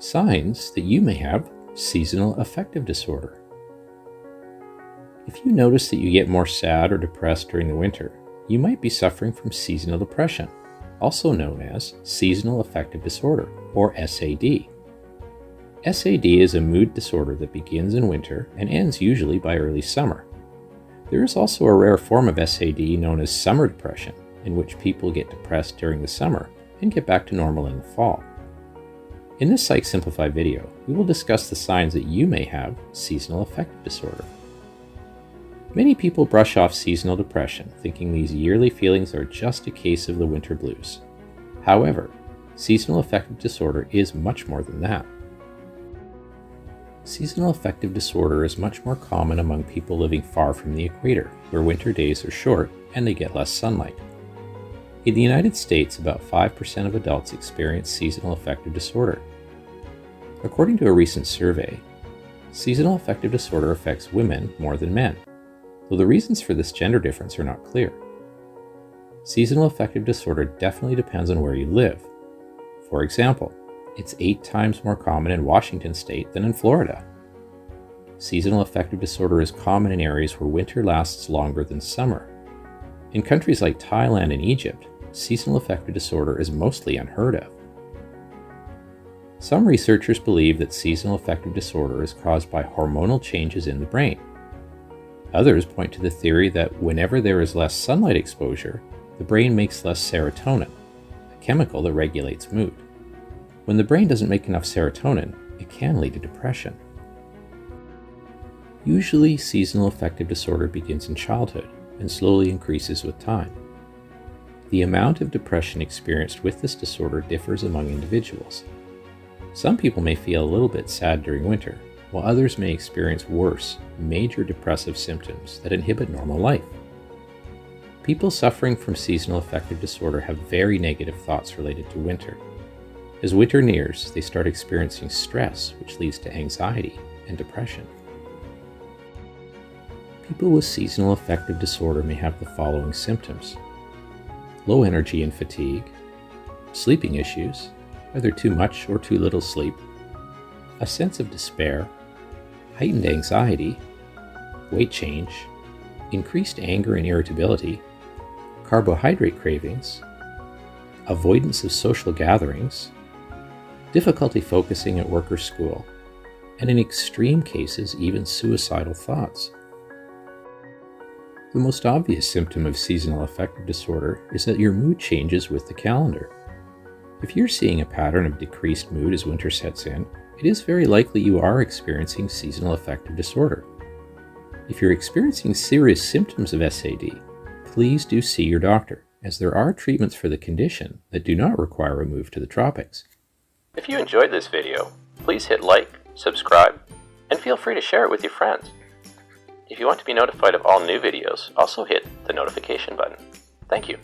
Signs that you may have seasonal affective disorder. If you notice that you get more sad or depressed during the winter, you might be suffering from seasonal depression, also known as seasonal affective disorder, or SAD. SAD is a mood disorder that begins in winter and ends usually by early summer. There is also a rare form of SAD known as summer depression, in which people get depressed during the summer and get back to normal in the fall. In this PsychSimplify video, we will discuss the signs that you may have seasonal affective disorder. Many people brush off seasonal depression, thinking these yearly feelings are just a case of the winter blues. However, seasonal affective disorder is much more than that. Seasonal affective disorder is much more common among people living far from the equator, where winter days are short and they get less sunlight. In the United States, about 5% of adults experience seasonal affective disorder. According to a recent survey, seasonal affective disorder affects women more than men, though the reasons for this gender difference are not clear. Seasonal affective disorder definitely depends on where you live. For example, it's 8 times more common in Washington state than in Florida. Seasonal affective disorder is common in areas where winter lasts longer than summer. In countries like Thailand and Egypt, seasonal affective disorder is mostly unheard of. Some researchers believe that seasonal affective disorder is caused by hormonal changes in the brain. Others point to the theory that whenever there is less sunlight exposure, the brain makes less serotonin, a chemical that regulates mood. When the brain doesn't make enough serotonin, it can lead to depression. Usually, seasonal affective disorder begins in childhood and slowly increases with time. The amount of depression experienced with this disorder differs among individuals. Some people may feel a little bit sad during winter, while others may experience worse, major depressive symptoms that inhibit normal life. People suffering from seasonal affective disorder have very negative thoughts related to winter. As winter nears, they start experiencing stress, which leads to anxiety and depression. People with seasonal affective disorder may have the following symptoms: low energy and fatigue, sleeping issues, either too much or too little sleep, a sense of despair, heightened anxiety, weight change, increased anger and irritability, carbohydrate cravings, avoidance of social gatherings, difficulty focusing at work or school, and in extreme cases, even suicidal thoughts. The most obvious symptom of seasonal affective disorder is that your mood changes with the calendar. If you're seeing a pattern of decreased mood as winter sets in, it is very likely you are experiencing seasonal affective disorder. If you're experiencing serious symptoms of SAD, please do see your doctor, as there are treatments for the condition that do not require a move to the tropics. If you enjoyed this video, please hit like, subscribe, and feel free to share it with your friends. If you want to be notified of all new videos, also hit the notification button. Thank you.